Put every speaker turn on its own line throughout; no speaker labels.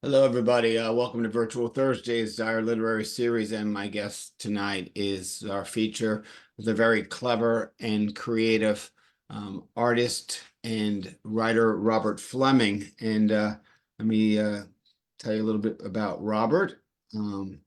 Hello, everybody. Welcome to Virtual Thursdays, our literary series. And my guest tonight is our feature with a very clever and creative artist and writer, Robert Fleming. And let me tell you a little bit about Robert. He's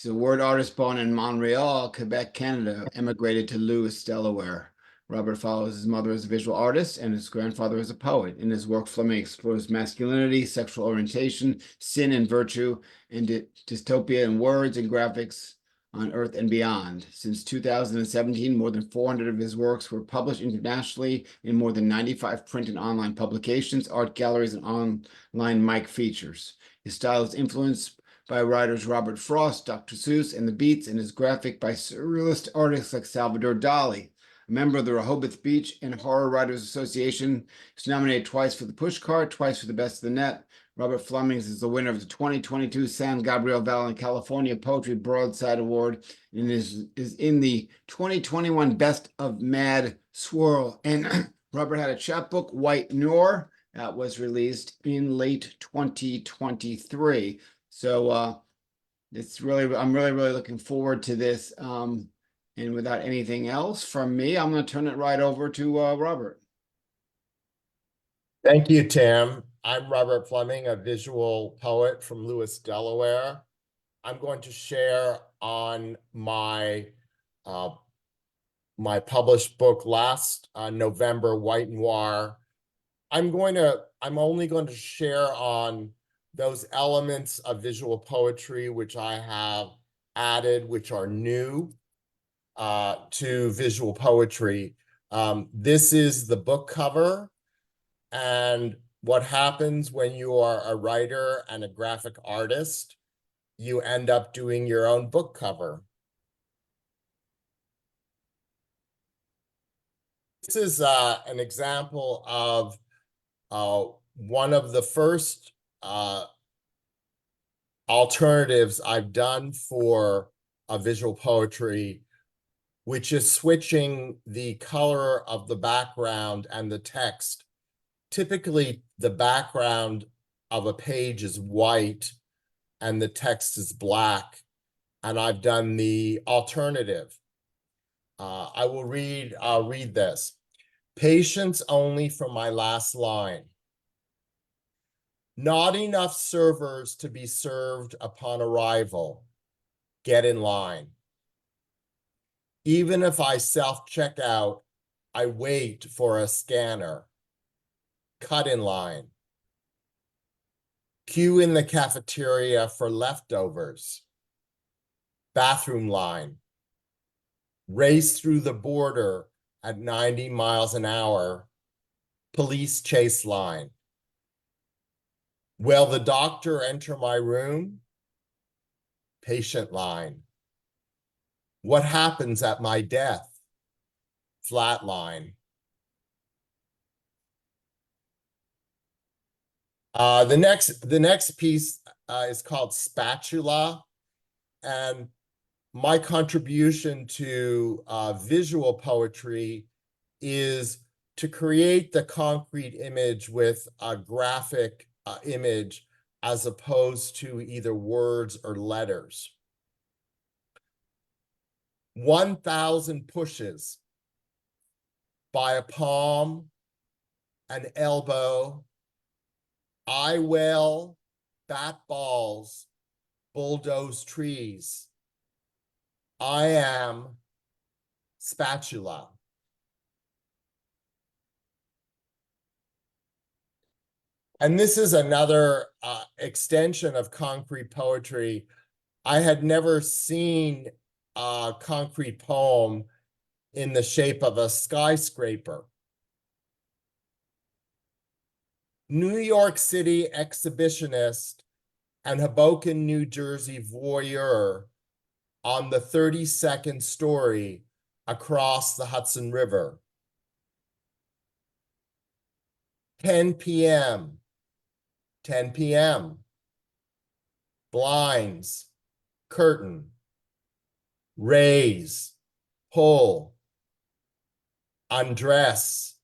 a word artist born in Montreal, Quebec, Canada, emigrated to Lewes, Delaware. Robert follows his mother as a visual artist and his grandfather as a poet. In his work, Fleming explores masculinity, sexual orientation, sin and virtue, and dystopia in words and graphics on Earth and beyond. Since 2017, more than 400 of his works were published internationally in more than 95 print and online publications, art galleries, and online mic features. His style is influenced by writers Robert Frost, Dr. Seuss, and the Beats, and is graphic by surrealist artists like Salvador Dali. A member of the Rehoboth Beach and Horror Writers Association, he's nominated twice for the Pushcart, twice for the Best of the Net. Robert Fleming is the winner of the 2022 San Gabriel Valley, California Poetry Broadside Award and is in the 2021 Best of Mad Swirl. And Robert had a chapbook, White Noir, that was released in late 2023. So I'm really looking forward to this. And without anything else from me, I'm going to turn it right over to Robert.
Thank you, Tim. I'm Robert Fleming, a visual poet from Lewes, Delaware. I'm going to share on my published book last November, White Noir. I'm only going to share on those elements of visual poetry which I have added, which are new to visual poetry. This is the book cover, and what happens when you are a writer and a graphic artist, you end up doing your own book cover. This is an example of one of the first alternatives I've done for visual poetry, which is switching the color of the background and the text. Typically, the background of a page is white and the text is black, and I've done the alternative. I'll read this. Patience only from my last line. Not enough servers to be served upon arrival. Get in line. Even if I self-check out, I wait for a scanner. Cut in line. Queue in the cafeteria for leftovers. Bathroom line. Race through the border at 90 miles an hour. Police chase line. Will the doctor enter my room? Patient line. What happens at my death? Flat line. The next piece is called Spatula, and my contribution to visual poetry is to create the concrete image with a graphic image as opposed to either words or letters. 1,000 pushes by a palm, an elbow, eye well, bat balls, bulldoze trees. I am spatula. And this is another extension of concrete poetry. I had never seen a concrete poem in the shape of a skyscraper. New York City exhibitionist and Hoboken, New Jersey voyeur on the 32nd story across the Hudson River. 10 p.m. 10 p.m. Blinds, curtain, raise, pull, undress,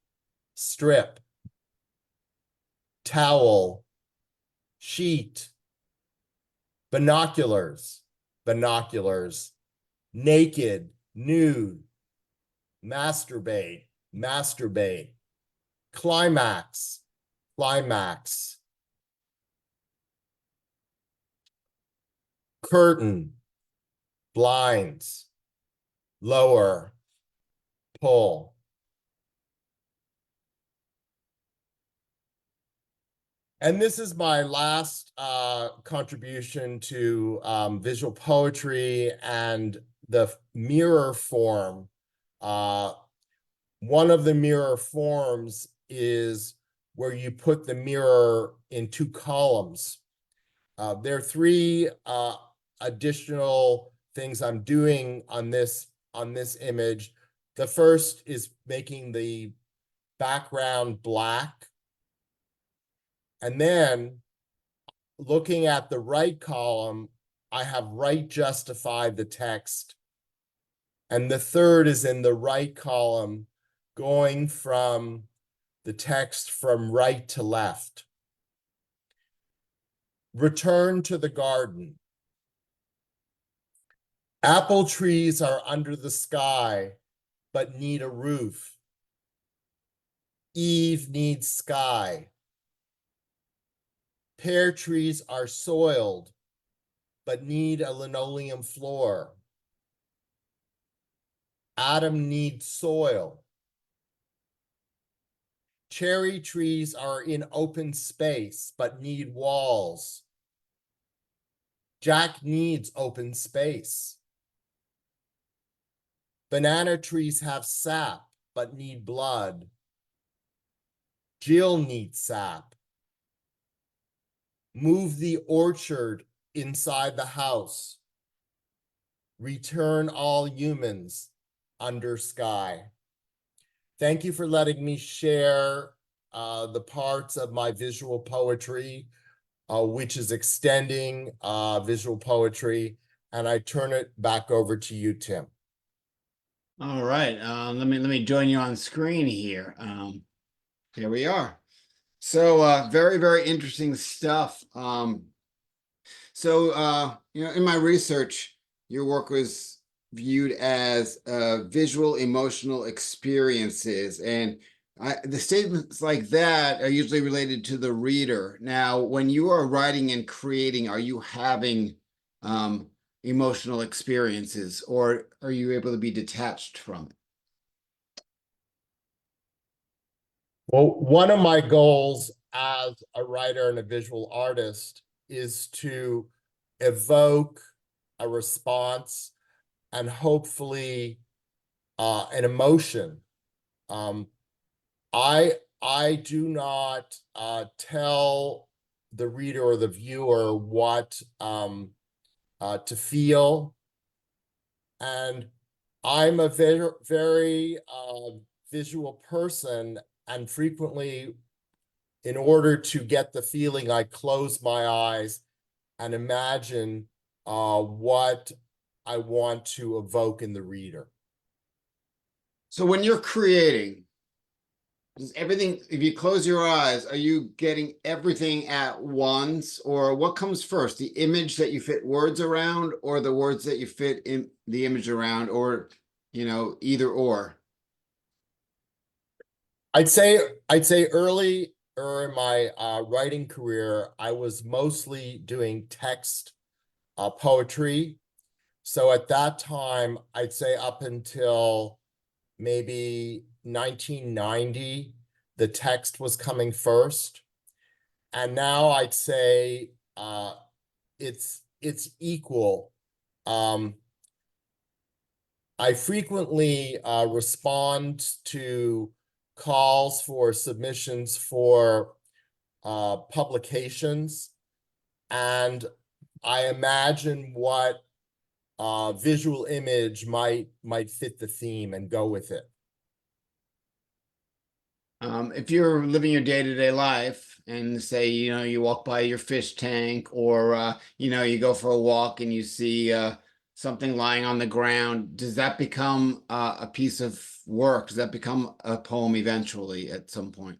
strip, towel, sheet, binoculars, binoculars, naked, nude, masturbate, masturbate, climax, climax, curtain, blinds, lower, pull. And this is my last contribution to visual poetry and the mirror form. One of the mirror forms is where you put the mirror in two columns. There are three additional things I'm doing on this image. The first is making the background black. And then looking at the right column, I have right justify the text. And the third is in the right column, going from the text from right to left. Return to the garden. Apple trees are under the sky, but need a roof. Eve needs sky. Pear trees are soiled, but need a linoleum floor. Adam needs soil. Cherry trees are in open space, but need walls. Jack needs open space. Banana trees have sap, but need blood. Jill needs sap. Move the orchard inside the house. Return all humans under sky. Thank you for letting me share the parts of my visual poetry, which is extending visual poetry. And I turn it back over to you, Tim.
All right. Let me join you on screen here. Here we are. So very, very interesting stuff. In my research, your work was viewed as visual emotional experiences, and the statements like that are usually related to the reader. Now, when you are writing and creating, are you having emotional experiences, or are you able to be detached from it?
Well, one of my goals as a writer and a visual artist is to evoke a response and hopefully an emotion. I do not tell the reader or the viewer what to feel, and I'm a very visual person, and frequently, in order to get the feeling, I close my eyes and imagine what I want to evoke in the reader.
So when you're creating, does everything, if you close your eyes, are you getting everything at once, or what comes first? The image that you fit words around, or the words that you fit in the image around, or, either or?
I'd say early in my writing career, I was mostly doing text poetry. So at that time, I'd say up until maybe 1990, the text was coming first. And now I'd say it's equal. I frequently respond to calls for submissions for publications, and I imagine what visual image might fit the theme and go with it.
If you're living your day-to-day life and say, you walk by your fish tank, or, you go for a walk and you see something lying on the ground, does that become a piece of work? Does that become a poem eventually at some point?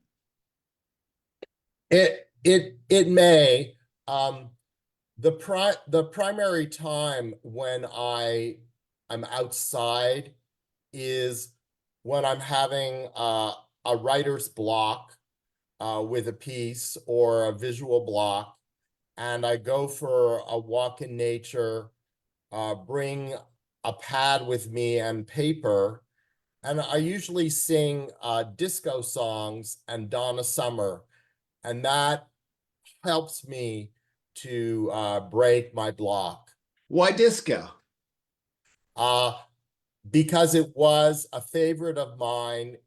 It may. Um, the primary time when I'm outside is when I'm having a writer's block with a piece or a visual block, and I go for a walk in nature, bring a pad with me and paper, and I usually sing disco songs and Donna Summer, and that helps me to break my block.
Why disco?
Uh, because it was a favorite of mine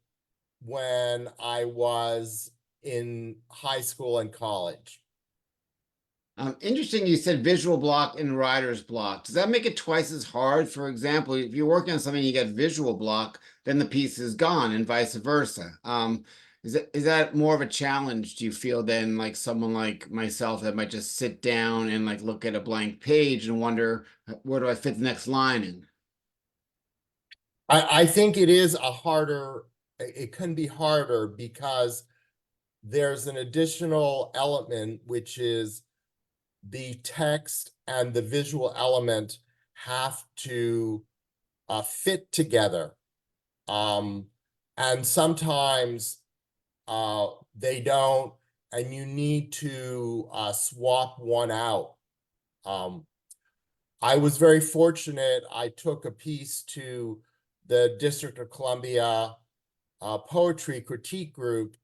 when I was in high school and college.
Interesting, you said visual block and writer's block. Does that make it twice as hard? For example, if you're working on something, you get visual block, then the piece is gone, and vice versa. Is that more of a challenge, do you feel, than like someone like myself that might just sit down and like look at a blank page and wonder, where do I fit the next line in?
I think it is a harder, it can be harder because there's an additional element, which is the text and the visual element have to fit together. And sometimes they don't, and you need to swap one out. I was very fortunate. I took a piece to the District of Columbia poetry critique group,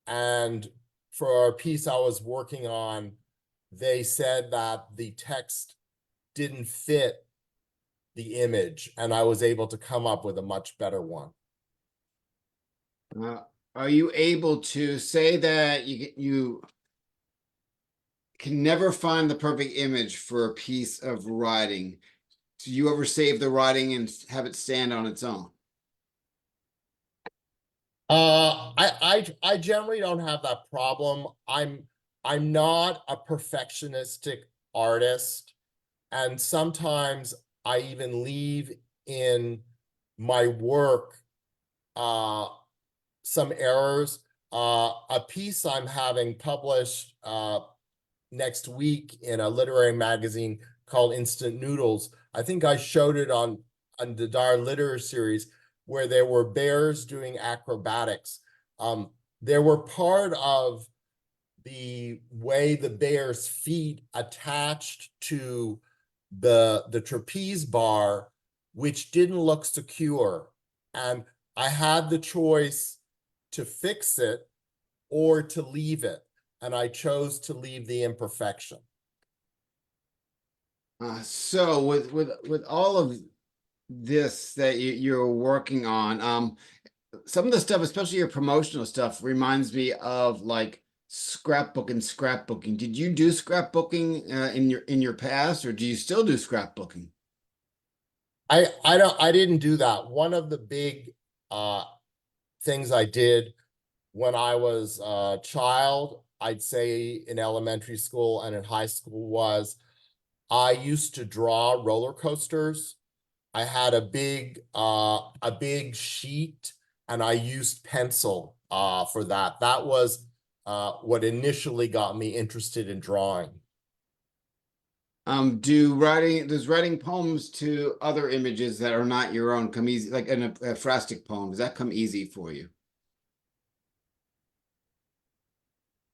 and for a piece I was working on, they said that the text didn't fit the image, and I was able to come up with a much better one.
Uh, are you able to say that you can never find the perfect image for a piece of writing? Do you ever save the writing and have it stand on its own?
I generally don't have that problem. I'm not a perfectionistic artist, and sometimes I even leave in my work some errors. A piece I'm having published next week in a literary magazine called Instant Noodles. I think I showed it on the Dar Literary Series, where there were bears doing acrobatics. There were part of the way the bear's feet attached to the trapeze bar, which didn't look secure. And I had the choice to fix it or to leave it, and I chose to leave the imperfection.
So with all of this that you're working on, some of the stuff, especially your promotional stuff, reminds me of like scrapbooking. Did you do scrapbooking in your past, or do you still do scrapbooking?
I didn't do that. One of the big uh things I did when I was a child, I'd say in elementary school and in high school, was I used to draw roller coasters. I had a big sheet, and I used pencil for that. That was what initially got me interested in drawing.
Does writing poems to other images that are not your own come easy, like a phrastic poem? Does that come easy for you?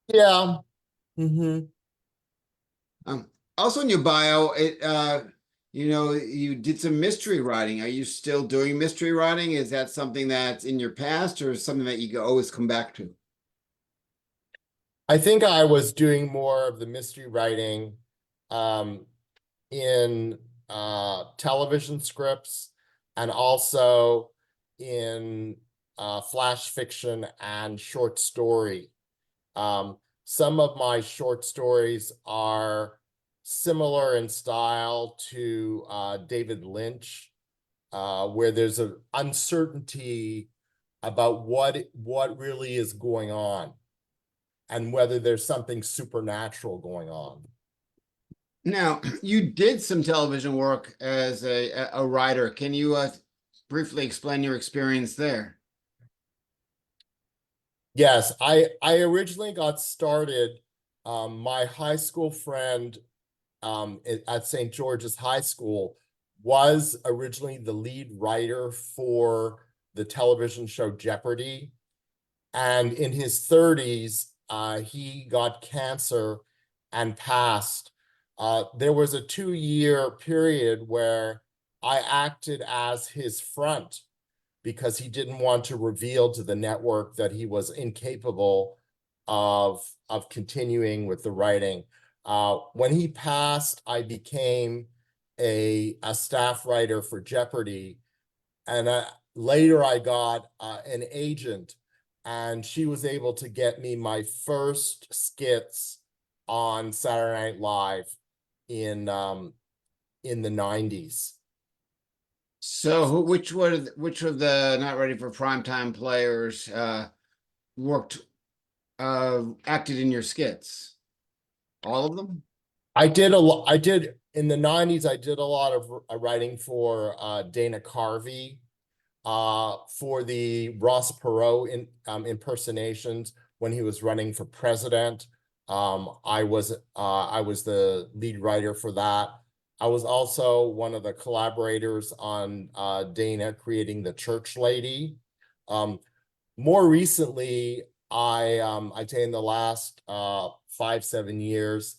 Yeah. Mm-hmm.
Um, Also in your bio, you did some mystery writing. Are you still doing mystery writing? Is that something that's in your past, or something that you can always come back to?
I think I was doing more of the mystery writing um, in television scripts, and also in flash fiction and short story. Some of my short stories are similar in style to David Lynch, where there's an uncertainty about what really is going on and whether there's something supernatural going on.
Now, you did some television work as a writer. Can you briefly explain your experience there?
Yes, I originally got started My high school friend at St. George's High School was originally the lead writer for the television show Jeopardy. And in his 30s, he got cancer and passed. There was a 2-year period where I acted as his front because he didn't want to reveal to the network that he was incapable of continuing with the writing. When he passed, I became a staff writer for Jeopardy, and later I got an agent, and she was able to get me my first skits on Saturday Night Live in the 90s.
So which of the not ready for primetime players worked acted in your skits? All of them?
I did a lot. I did in the 90s. I did a lot of writing for Dana Carvey, for the Ross Perot impersonations when he was running for president. I was the lead writer for that. I was also one of the collaborators on Dana creating the Church Lady. More recently, I'd say in the last 5-7 years,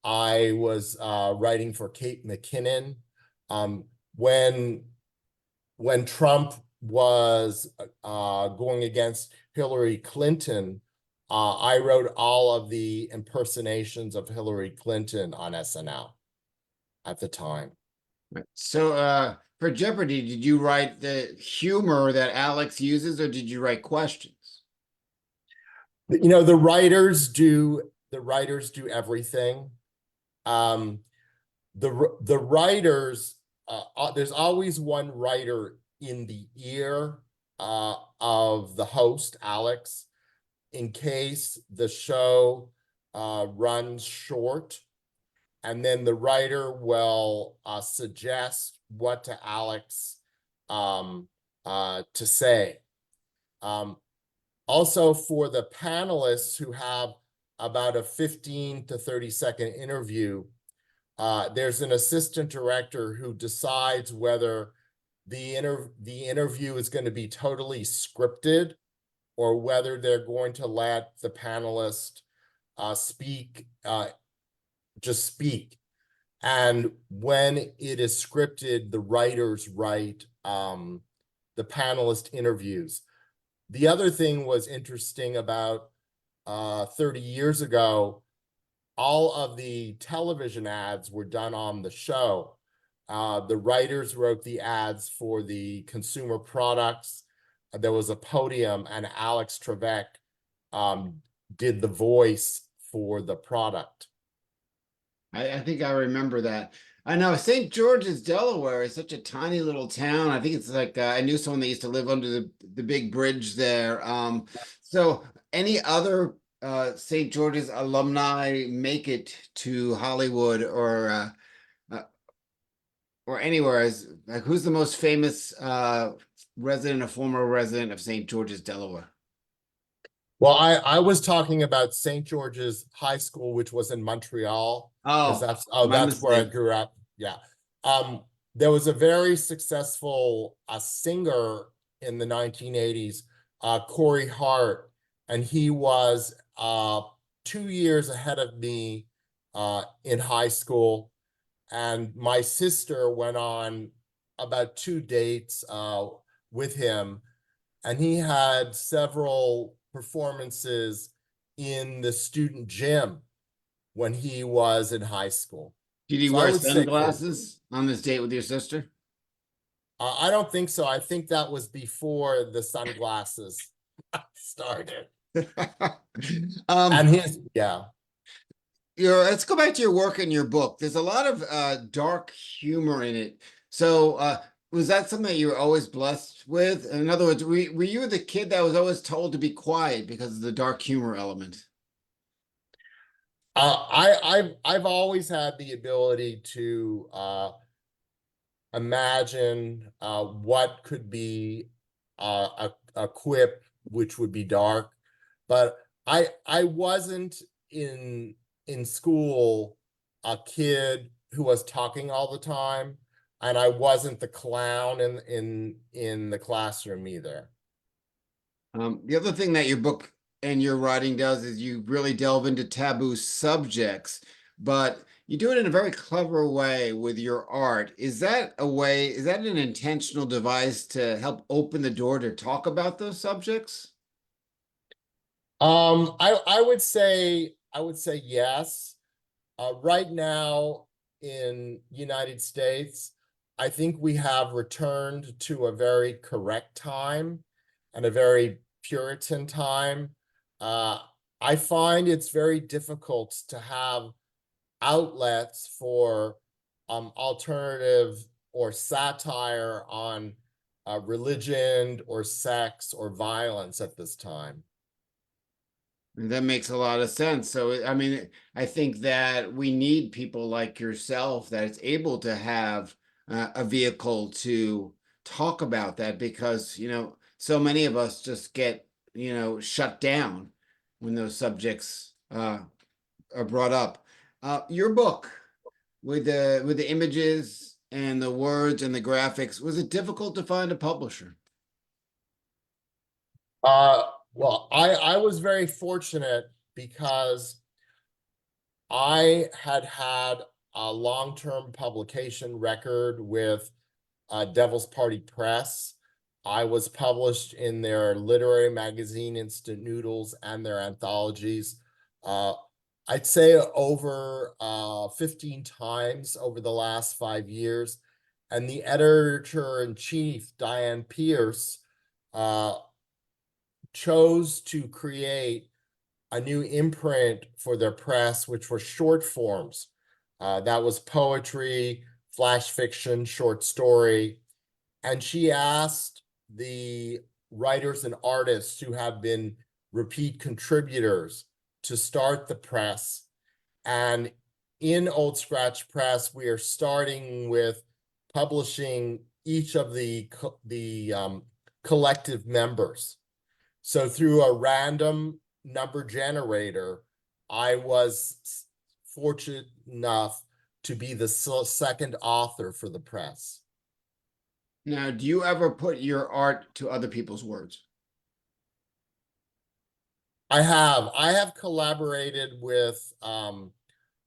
I was writing for Kate McKinnon. When Trump was going against Hillary Clinton, I wrote all of the impersonations of Hillary Clinton on SNL at the time.
Right. So for Jeopardy, did you write the humor that Alex uses, or did you write questions?
You know, the writers do everything. The writers, there's always one writer in the ear of the host, Alex, in case the show runs short, and then the writer will suggest what to Alex to say. Also, for the panelists who have about a 15 to 30-second interview, there's an assistant director who decides whether the interview is going to be totally scripted or whether they're going to let the panelist speak, just speak. And when it is scripted, the writers write the panelist interviews. The other thing was interesting about 30 years ago, all of the television ads were done on the show. The writers wrote the ads for the consumer products. There was a podium, and Alex Trebek did the voice for the product.
I think I remember that. I know St. George's, Delaware is such a tiny little town. I think it's like I knew someone that used to live under the big bridge there. So any other St. George's alumni make it to Hollywood or anywhere? As like who's the most famous resident or former resident of St. George's, Delaware?
Well, I was talking about St. George's High School, which was in Montreal, because
Oh, my
that's where I
mistake.
grew up. Yeah. There was a very successful singer in the 1980s, Corey Hart, and he was 2 years ahead of me in high school. And my sister went on about 2 dates with him, and he had several performances in the student gym when he was in high school.
Did he
So I
wear
would say Corey.
sunglasses on this date with your sister?
I don't think so. I think that was before the sunglasses started. And his, yeah.
Let's go back to your work and your book. There's a lot of dark humor in it. So was that something that you were always blessed with? In other words, were you the kid that was always told to be quiet because of the dark humor element?
I've always had the ability to imagine what could be a quip which would be dark, but I wasn't in in school a kid who was talking all the time, and I wasn't the clown in the classroom either.
The other thing that your book and your writing does is you really delve into taboo subjects, but you do it in a very clever way with your art. Is that a way, is that an intentional device to help open the door to talk about those subjects?
I would say yes. Right now in United States, I think we have returned to a very correct time and a very Puritan time. Uh, I find it's very difficult to have outlets for alternative or satire on religion or sex or violence at this time.
That makes a lot of sense. So, I mean, I think that we need people like yourself that is able to have a vehicle to talk about that because, so many of us just get, shut down when those subjects are brought up. Your book with the images and the words and the graphics, was it difficult to find a publisher?
Well, I was very fortunate because I had a long-term publication record with Devil's Party Press. I was published in their literary magazine, Instant Noodles, and their anthologies. Uh, I'd say over 15 times over the last 5 years. And the editor-in-chief, Diane Pierce, uh, chose to create a new imprint for their press, which were short forms. That was poetry, flash fiction, short story. And she asked the writers and artists who have been repeat contributors to start the press. And in Old Scratch Press, we are starting with publishing each of the collective members. So through a random number generator, I was fortunate enough to be the second author for the press.
Now, do you ever put your art to other people's words?
I have collaborated with John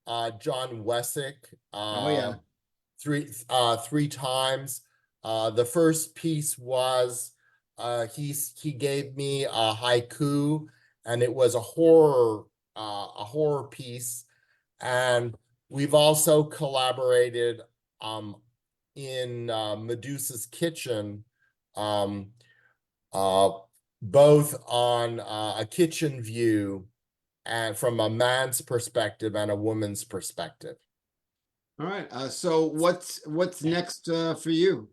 Wessick
Oh yeah.
three times. The first piece was he gave me a haiku, and it was a horror piece. And we've also collaborated in Medusa's Kitchen, um, uh, both on a kitchen view and from a man's perspective and a woman's perspective.
All right. So what's next for you?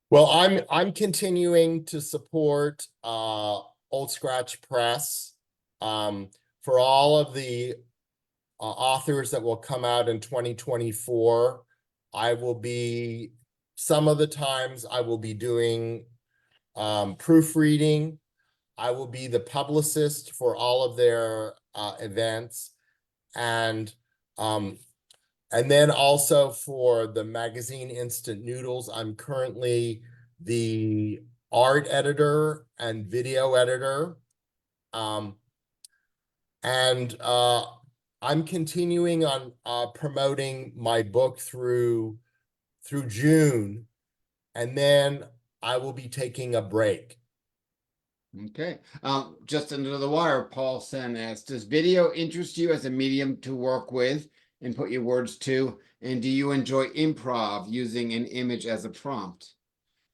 Well, I'm continuing to support Old Scratch Press for all of the authors that will come out in 2024. I will be some of the times I will be doing proofreading. I will be the publicist for all of their events, and then also for the magazine Instant Noodles, I'm currently the art editor and video editor. And I'm continuing on promoting my book through June, and then I will be taking a break.
Okay. Just under the wire, Paul Sen asked, does video interest you as a medium to work with and put your words to? And do you enjoy improv using an image as a prompt?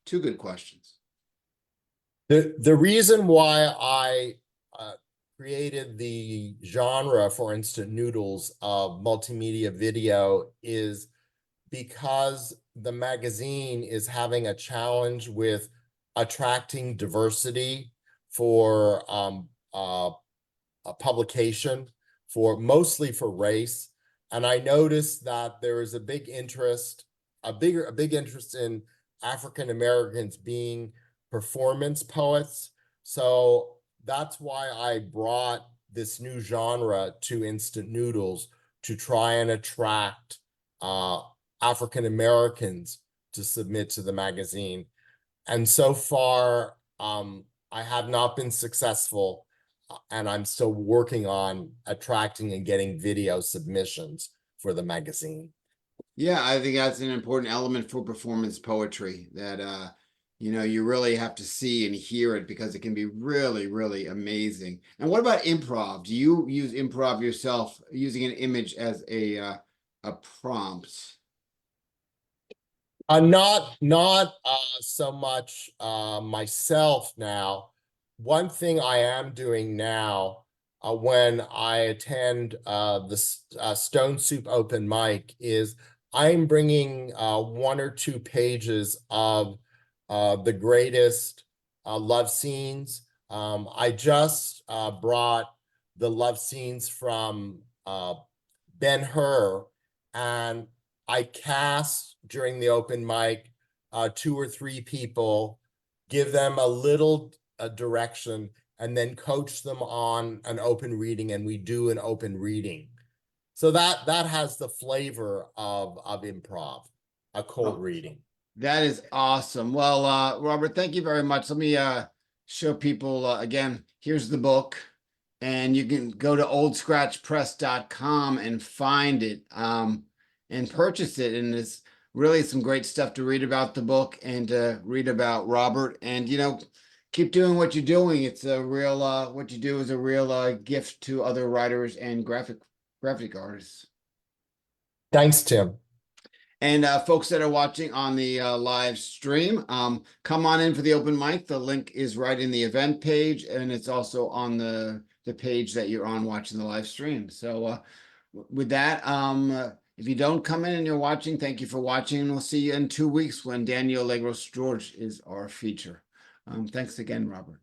Two good questions.
The reason why I created the genre for Instant Noodles of multimedia video is because the magazine is having a challenge with attracting diversity for a publication, for mostly for race. And I noticed that there is a big interest in African Americans being performance poets. So that's why I brought this new genre to instant noodles to try and attract African Americans to submit to the magazine. And so far, I have not been successful, and I'm still working on attracting and getting video submissions for the magazine.
Yeah, I think that's an important element for performance poetry that you really have to see and hear it because it can be really, really amazing. And what about improv? Do you use improv yourself, using an image as a prompt?
Not so much myself now. One thing I am doing now when I attend the Stone Soup open mic is I'm bringing 1 or 2 pages of the greatest love scenes. I just brought the love scenes from Ben-Hur, and I cast during the open mic 2 or 3 people, give them a little direction, and then coach them on an open reading, and we do an open reading. So that has the flavor of improv, a cold reading.
That is awesome. Well, Robert, thank you very much. Let me show people again. Here's the book, and you can go to oldscratchpress.com and find it and purchase it. And it's really some great stuff to read about the book and to read about Robert. And keep doing what you're doing. It's a real what you do is a real gift to other writers and graphic artists.
Thanks, Tim.
And folks that are watching on the live stream, come on in for the open mic. The link is right in the event page, and it's also on the page that you're on watching the live stream. So with that, if you don't come in and you're watching, thank you for watching, and we'll see you in 2 weeks when Daniel Allegros George is our feature. Thanks again, Robert.